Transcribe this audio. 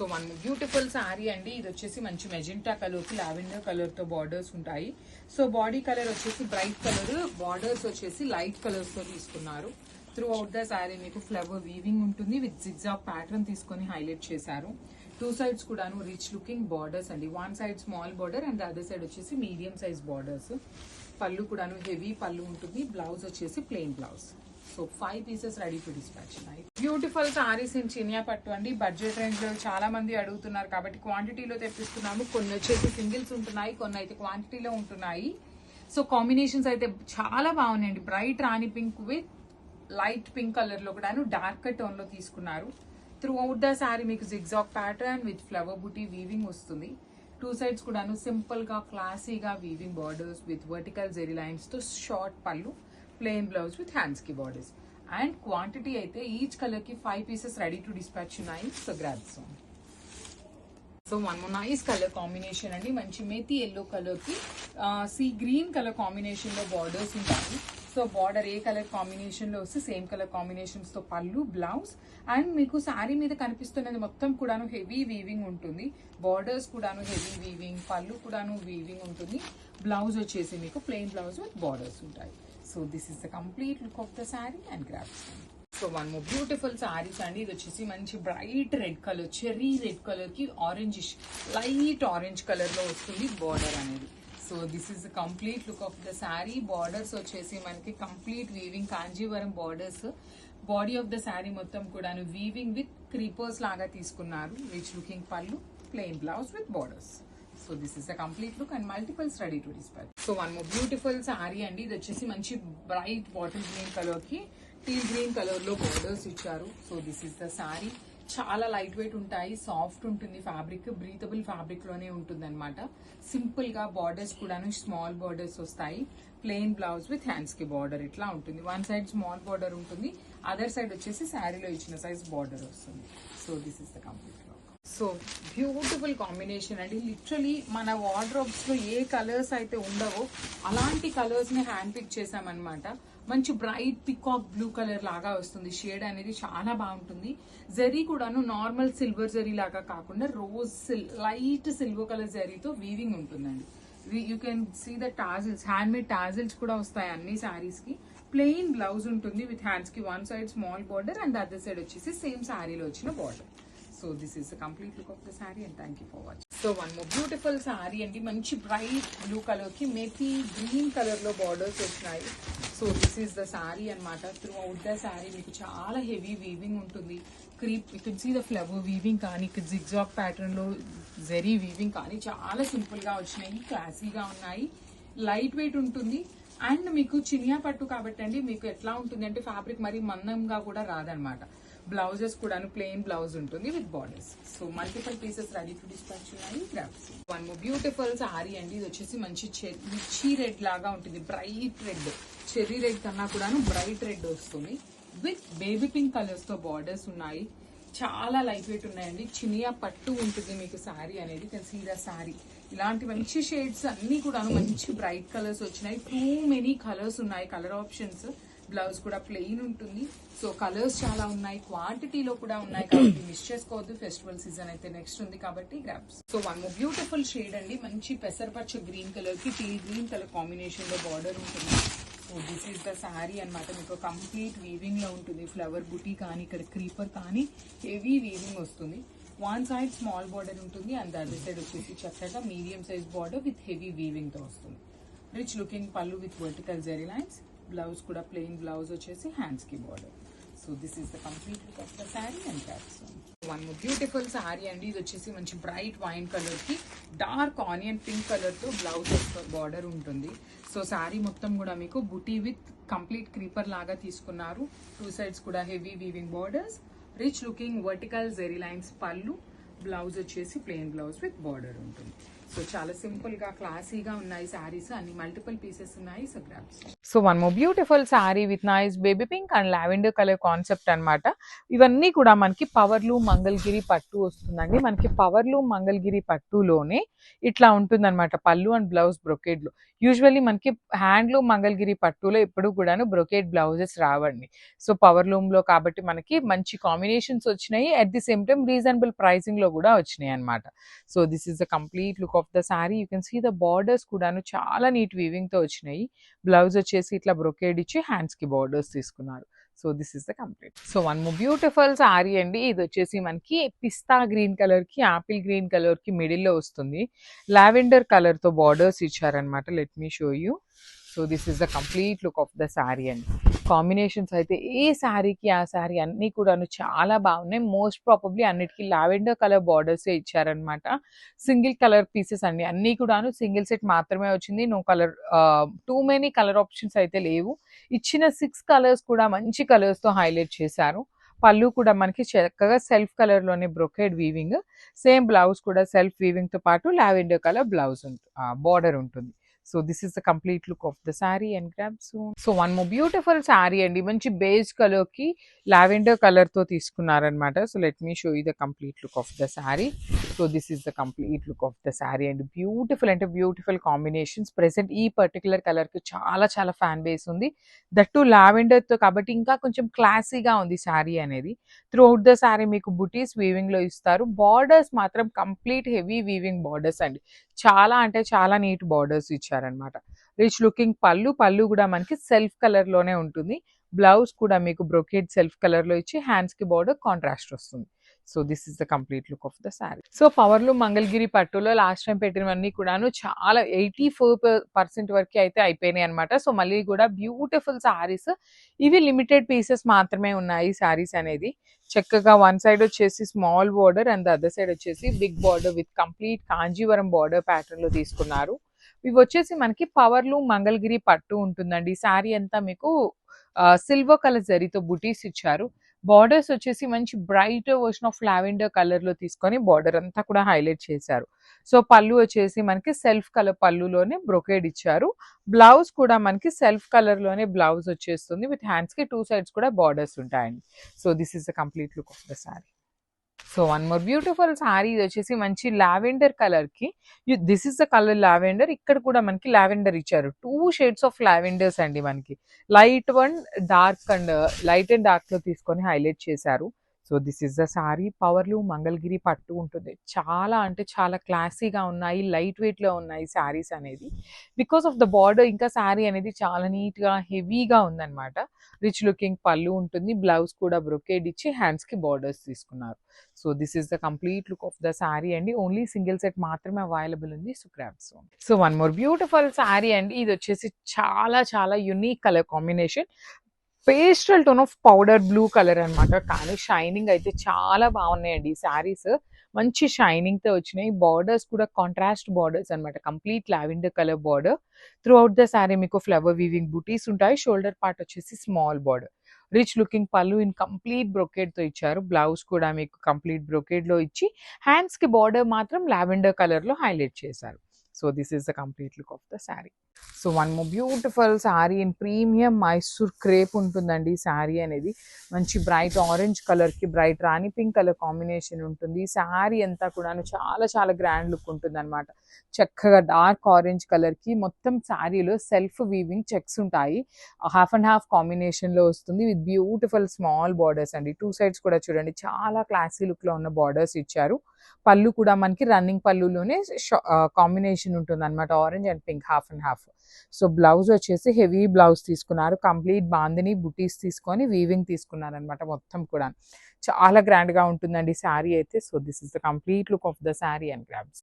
So one beautiful sari అండి. ఇది వచ్చేసి మంచి మెజెంటా కలర్ కి లావెండర్ కలర్ తో బార్డర్స్ ఉంటాయి. సో బాడీ కలర్ వచ్చేసి బ్రైట్ కలర్, బార్డర్స్ వచ్చేసి లైట్ కలర్స్ తో తీసుకున్నారు. త్రూ అవుట్ ద సారీ మీకు ఫ్లవర్ వీవింగ్ ఉంటుంది విత్ జిగ్జాగ్ ప్యాటర్న్ తీసుకొని హైలైట్ చేశారు. టూ సైడ్స్ కూడాను రిచ్ లుకింగ్ బార్డర్స్ అండి. One side small border and other side వచ్చేసి మీడియం సైజ్ బార్డర్స్. పళ్ళు కూడాను హెవీ పళ్ళు ఉంటుంది. బ్లౌజ్ వచ్చేసి plain blouse. So 5 pieces ready to dispatch. Beautiful saris in Chiniya పట్టు అండి. బడ్జెట్ రేంజ్ లో చాలా మంది అడుగుతున్నారు కాబట్టి క్వాంటిటీలో తెప్పిస్తున్నాము. కొన్ని వచ్చేసి సింగిల్స్ ఉంటున్నాయి, కొన్ని అయితే క్వాంటిటీలో ఉంటున్నాయి. సో కాంబినేషన్స్ అయితే చాలా బాగున్నాయండి. Bright rani pink with light pink colour లో కూడా డార్క్ టోన్ లో తీసుకున్నారు. త్రూ అవుట్ ద సారీ మీకు zigzag pattern with flower buti weaving వస్తుంది. టూ సైడ్స్ కూడాను సింపుల్ గా క్లాసీగా weaving borders with vertical zari lines తో short pallu, plain blouse with hands కి బార్డర్స్. అండ్ క్వాంటిటీ అయితే ఈచ్ కలర్ కి 5 pieces రెడీ టు డిస్పాచ్ ఉన్నాయి. So grab soon. So one nice colour combination అండి. మంచి మేతి ఎల్లో కలర్ కి సీ గ్రీన్ కలర్ కాంబినేషన్ లో borders ఉంటాయి. సో బార్డర్ ఏ colour combination లో వస్తే సేమ్ కలర్ కాంబినేషన్స్ తో పళ్ళు, బ్లౌజ్. అండ్ మీకు శారీ మీద కనిపిస్తున్నది మొత్తం కూడాను హెవీ వీవింగ్ ఉంటుంది. బార్డర్స్ కూడాను హెవీ వీవింగ్, పళ్ళు కూడాను వీవింగ్ ఉంటుంది. బ్లౌజ్ వచ్చేసి మీకు ప్లెయిన్ బ్లౌజ్ విత్ బార్డర్స్ ఉంటాయి. So this is the complete look of the sari and grabs. So one more beautiful saris అండి. ఇది వచ్చేసి మంచి bright red colour, cherry red colour కి ఆరెంజిష్ లైట్ ఆరెంజ్ కలర్ లో వస్తుంది బార్డర్ అనేది. So this is the complete look of the sari. Borders వచ్చేసి మనకి complete weaving Kanjeevaram borders. Body of the sari మొత్తం కూడా వీవింగ్ విత్ క్రీపర్స్ లాగా తీసుకున్నారు. Rich looking pallu, plain blouse with borders. So this is the complete look and multiples ready to dispatch. So one more beautiful sari అండి. ఇది వచ్చేసి మంచి బ్రైట్ బాటిల్ గ్రీన్ కలర్ కి teal green colour లో borders ఇచ్చారు. So this is the sari. చాలా light weight ఉంటాయి, soft ఉంటుంది ఫ్యాబ్రిక్, బ్రీతబుల్ ఫ్యాబ్రిక్ లోనే ఉంటుంది అనమాట. సింపుల్ గా బార్డర్స్ కూడాను స్మాల్ బార్డర్స్ వస్తాయి. ప్లెయిన్ బ్లౌజ్ విత్ హ్యాండ్స్ కి బార్డర్ ఇట్లా ఉంటుంది. వన్ సైడ్ స్మాల్ బార్డర్ ఉంటుంది, అదర్ సైడ్ వచ్చేసి శారీలో ఇచ్చిన సైజ్ బార్డర్ వస్తుంది. So this is the complete. So beautiful combination అండి. లిటరలీ మన వార్డ్రోబ్స్ లో ఏ కలర్స్ అయితే ఉండవో అలాంటి కలర్స్ ని హ్యాండ్ పిక్ చేసామన్నమాట. మంచి బ్రైట్ పికాక్ బ్లూ కలర్ లాగా వస్తుంది. షేడ్ అనేది చాలా బాగుంటుంది. జరీ కూడాను నార్మల్ సిల్వర్ జరీ లాగా కాకుండా రోజ్ లైట్ సిల్వర్ కలర్ జరీతో వీవింగ్ ఉంటుందండి. You can see the tassels, handmade tassels కూడా వస్తాయి అన్ని సారీస్ కి. ప్లెయిన్ బ్లౌజ్ ఉంటుంది విత్ హ్యాండ్స్ కి one side small border and other side వచ్చేసి సేమ్ సారీలో వచ్చిన border. So this is the complete look of the sari and thank you for watching. So one more beautiful sari అండి. మంచి బ్రైట్ బ్లూ కలర్ కి మేపీ green colour లో borders వచ్చినాయి. So this is the sari అనమాట. త్రూ అవుట్ ద సారీ మీకు చాలా heavy weaving ఉంటుంది. Creep you can see the flower weaving కానీ, జిగ్జాగ్ ప్యాటర్న్ లో జెరీ వీవింగ్ కానీ చాలా సింపుల్ గా వచ్చినాయి, క్లాసీగా ఉన్నాయి, లైట్ వెయిట్ ఉంటుంది. అండ్ మీకు చినియా పట్టు కాబట్టి అండి మీకు ఎట్లా ఉంటుంది అంటే ఫ్యాబ్రిక్ మరి మందంగా కూడా రాదనమాట. బ్లౌజెస్ కూడా ప్లెయిన్ బ్లౌజ్ ఉంటుంది with borders. So multiple pieces ready to dispatch ఉన్నాయి. Grabs. One more beautiful sari అండి. ఇది వచ్చేసి మంచి మిర్చి రెడ్ లాగా ఉంటుంది. బ్రైట్ రెడ్, చెర్రీ రెడ్ కన్నా కూడా బ్రైట్ రెడ్ వస్తుంది విత్ బేబీ పింక్ కలర్స్ తో బార్డర్స్ ఉన్నాయి. చాలా లైట్ వెయిట్ ఉన్నాయండి. చినియా పట్టు ఉంటుంది మీకు సారీ అనేది. సీదా సారీ ఇలాంటి మంచి షేడ్స్ అన్ని కూడా మంచి బ్రైట్ కలర్స్ వచ్చినాయి. టూ మెనీ కలర్స్ ఉన్నాయి, కలర్ ఆప్షన్స్. బ్లౌజ్ కూడా ప్లెయిన్ ఉంటుంది. సో కలర్స్ చాలా ఉన్నాయి, క్వాంటిటీలో కూడా ఉన్నాయి కాబట్టి మిస్ చేసుకోవద్దు. ఫెస్టివల్ సీజన్ అయితే నెక్స్ట్ ఉంది కాబట్టి grabs. So one more beautiful shade అండి. మంచి పెసరపచ్చ గ్రీన్ కలర్ కి టీల్ గ్రీన్ కలర్ కాంబినేషన్ లో బార్డర్ ఉంటుంది. So this is the sari అనమాట. మీకు కంప్లీట్ వీవింగ్ లో ఉంటుంది. ఫ్లవర్ బుటీ కానీ, ఇక్కడ క్రీపర్ కానీ హెవీ వీవింగ్ వస్తుంది. వన్ సైడ్ స్మాల్ బార్డర్ ఉంటుంది అండ్ అదర్ సైడ్ వచ్చేసి చక్కగా medium size border with heavy weaving తో వస్తుంది. Rich looking pallu with vertical zari lines. Blouse కూడా ప్లెయిన్ బ్లౌజ్ వచ్చేసి హ్యాండ్స్ కి border. So this is the complete look of the sari and caps. One beautiful sari అండి. ఇది వచ్చేసి మంచి బ్రైట్ వైన్ కలర్ కి డార్క్ ఆనియన్ పింక్ కలర్ తో బ్లౌజ్ బార్డర్ ఉంటుంది. సో సారీ మొత్తం కూడా మీకు బుటీ విత్ కంప్లీట్ క్రీపర్ లాగా తీసుకున్నారు. టూ సైడ్స్ కూడా heavy weaving borders, rich looking vertical zari lines pallu, blouse వచ్చేసి ప్లెయిన్ బ్లౌజ్ విత్ బార్డర్ ఉంటుంది. సో చాలా సింపుల్ గా క్లాసీగా ఉన్నాయి సారీస్, అన్ని మల్టిపుల్ పీసెస్ ఉన్నాయి. So grabs. So one more beautiful sari with nice baby pink and lavender colour concept అన్నమాట. ఇవన్నీ కూడా మనకి పవర్లు మంగళగిరి పట్టు వస్తుందండి. మనకి పవర్లు మంగళగిరి పట్టులోనే ఇట్లా ఉంటుందన్నమాట పళ్ళు అండ్ బ్లౌజ్ బ్రొకేడ్ లో. యూజువల్లీ మనకి హ్యాండ్లూమ్ మంగళగిరి పట్టులో ఎప్పుడు కూడాను బ్రొకేడ్ బ్లౌజెస్ రావండి. సో పవర్ లూమ్ లో కాబట్టి మనకి మంచి కాంబినేషన్స్ వచ్చినాయి. At the same time reasonable pricing లో కూడా వచ్చినాయి అనమాట. So this is the complete look of the sari. You can see the borders కూడాను చాలా నీట్ వీవింగ్ తో వచ్చినాయి. బ్లౌజ్ వచ్చేసి ఇట్లా బ్రొకేడ్ ఇచ్చి హ్యాండ్స్ కి బార్డర్స్ తీసుకున్నారు. So this is the complete. So one more beautiful sari అండి. ఇది వచ్చేసి మనకి పిస్తా గ్రీన్ కలర్ కి ఆపిల్ గ్రీన్ కలర్ కి మిడిల్ లో వస్తుంది. లావెండర్ కలర్ తో బార్డర్స్ ఇచ్చారనమాట. Let me show you. So this is the complete look of the sari అండి. కాంబినేషన్స్ అయితే ఏ శారీకి ఆ శారీ అన్నీ కూడాను చాలా బాగున్నాయి. మోస్ట్ ప్రాబబ్లీ అన్నిటికీ లావెండర్ కలర్ బార్డర్స్ ఇచ్చారనమాట. సింగిల్ కలర్ పీసెస్ అండి, అన్నీ కూడాను సింగిల్ సెట్ మాత్రమే వచ్చింది. No colour, two many colour options అయితే లేవు. ఇచ్చిన 6 కలర్స్ కూడా మంచి కలర్స్ తో హైలైట్ చేశారు. పళ్ళు కూడా మనకి చక్కగా సెల్ఫ్ కలర్ లోనే బ్రొకేడ్ వీవింగ్. సేమ్ బ్లౌజ్ కూడా సెల్ఫ్ వీవింగ్ తో పాటు లావెండర్ కలర్ బ్లౌజ్ బార్డర్ ఉంటుంది. So this is the complete look of the sari and grab soon. So one more beautiful sari అండి. మంచి బేజ్ కలర్ కి లావెండర్ కలర్ తో తీసుకున్నారనమాట. So let me show you the complete look of the sari. So this is the complete look of the sari and beautiful అంటే beautiful combinations. Present ఈ particular colour కి చాలా చాలా ఫ్యాన్ బేస్ ఉంది. That lavender తో కాబట్టి ఇంకా కొంచెం క్లాసీగా ఉంది శారీ అనేది. త్రూ అవుట్ ద శారీ మీకు బుటీస్ వీవింగ్ లో ఇస్తారు. బార్డర్స్ మాత్రం కంప్లీట్ హెవీ వీవింగ్ బార్డర్స్ అండి. చాలా అంటే చాలా నీట్ బార్డర్స్ ఇచ్చారనమాట. రిచ్ లుకింగ్ పళ్ళు. పళ్ళు కూడా మనకి సెల్ఫ్ కలర్ లోనే ఉంటుంది. బ్లౌజ్ కూడా మీకు బ్రొకేడ్ సెల్ఫ్ కలర్ లో ఇచ్చి హ్యాండ్స్ కి బార్డర్ కాంట్రాస్ట్ వస్తుంది. So this is the complete look of the sari. So పవర్లు మంగళగిరి పట్టులో లాస్ట్ టైం పెట్టినవన్నీ కూడాను చాలా 84% వరకు అయితే అయిపోయినాయి అనమాట. సో మళ్ళీ కూడా బ్యూటిఫుల్ శారీస్. ఇవి లిమిటెడ్ పీసెస్ మాత్రమే ఉన్నాయి శారీస్ అనేది. చక్కగా వన్ సైడ్ వచ్చేసి small border and the other side వచ్చేసి big border with complete Kanjeevaram border pattern లో తీసుకున్నారు. ఇవి వచ్చేసి మనకి పవర్లు మంగళగిరి పట్టు ఉంటుందండి. శారీ అంతా మీకు సిల్వర్ కలర్ జరీతో బుటీస్ ఇచ్చారు. బార్డర్స్ వచ్చేసి మంచి bright version of lavender colour లో తీసుకొని బార్డర్ అంతా కూడా హైలైట్ చేశారు. సో పళ్ళు వచ్చేసి మనకి సెల్ఫ్ కలర్ పళ్ళులోనే బ్రొకేడ్ ఇచ్చారు. బ్లౌజ్ కూడా మనకి సెల్ఫ్ కలర్ లోనే బ్లౌజ్ వచ్చేస్తుంది. విత్ హ్యాండ్స్ కి 2 సైడ్స్ కూడా బార్డర్స్ ఉంటాయండి. So this is the complete look of the sari. So one more beautiful sari. ఇది వచ్చేసి మంచి లావెండర్ కలర్ కి, this is the colour lavender. ఇక్కడ కూడా మనకి లావెండర్ ఇచ్చారు. 2 షేడ్స్ ఆఫ్ లావెండర్స్ అండి. మనకి light one, dark and light and dark లో తీసుకొని హైలైట్ చేశారు. So this is the sari. పవర్లు మంగళగిరి పట్టు ఉంటుంది. చాలా అంటే చాలా క్లాసీగా ఉన్నాయి. లైట్ వెయిట్ లో ఉన్నాయి శారీస్ అనేది. బికాస్ ఆఫ్ ద బార్డర్ ఇంకా శారీ అనేది చాలా నీట్ గా హెవీగా ఉందన్నమాట. రిచ్ లుకింగ్ పళ్ళు ఉంటుంది. బ్లౌజ్ కూడా బ్రొకేడ్ ఇచ్చి హ్యాండ్స్ కి బార్డర్స్ తీసుకున్నారు. So this is the complete look of the sari అండి. ఓన్లీ సింగిల్ సెట్ మాత్రమే అవైలబుల్ ఉంది. So grab soon. So one more beautiful sari అండి. ఇది వచ్చేసి చాలా చాలా unique colour combination. Pastel tone of powder blue colour అనమాట. కానీ షైనింగ్ అయితే చాలా బాగున్నాయండి ఈ శారీస్. మంచి షైనింగ్ తో వచ్చినాయి. బార్డర్స్ కూడా కాంట్రాస్ట్ బార్డర్స్ అనమాట. Complete lavender colour border. Through out the sari మీకు ఫ్లవర్ వీవింగ్ బుటీస్ ఉంటాయి. షోల్డర్ పార్ట్ వచ్చేసి స్మాల్ బార్డర్. రిచ్ లుకింగ్ పళ్ళు ఇన్ కంప్లీట్ బ్రొకేడ్ తో ఇచ్చారు. బ్లౌజ్ కూడా మీకు కంప్లీట్ బ్రొకేడ్ లో ఇచ్చి హ్యాండ్స్ కి బార్డర్ మాత్రం లావెండర్ కలర్ లో హైలైట్ చేశారు. So this is the complete look of the sari. So one more beautiful sari in premium Mysore crepe ఉంటుందండి. శారీ అనేది మంచి బ్రైట్ ఆరెంజ్ కలర్ కి bright rani pink colour combination ఉంటుంది. శారీ అంతా కూడా చాలా చాలా గ్రాండ్ లుక్ ఉంటుంది అనమాట. చక్కగా డార్క్ ఆరెంజ్ కలర్ కి మొత్తం శారీలో సెల్ఫ్ వీవింగ్ చెక్స్ ఉంటాయి. హాఫ్ అండ్ హాఫ్ కాంబినేషన్ లో వస్తుంది విత్ బ్యూటిఫుల్ స్మాల్ బార్డర్స్ అండి. 2 సైడ్స్ కూడా చూడండి చాలా క్లాసీ లుక్ లో ఉన్న బార్డర్స్ ఇచ్చారు. పళ్ళు కూడా మనకి రన్నింగ్ పళ్ళులోనే కాంబినేషన్ ఉంటుంది అనమాట. Orange and pink half and half. So blouse వచ్చేసి హెవీ బ్లౌజ్ తీసుకున్నారు. కంప్లీట్ బాందిని బుటీస్ తీసుకొని వీవింగ్ తీసుకున్నారు అనమాట. మొత్తం కూడా చాలా గ్రాండ్ గా ఉంటుందండి శారీ అయితే. So this is the complete look of the sari and grabs.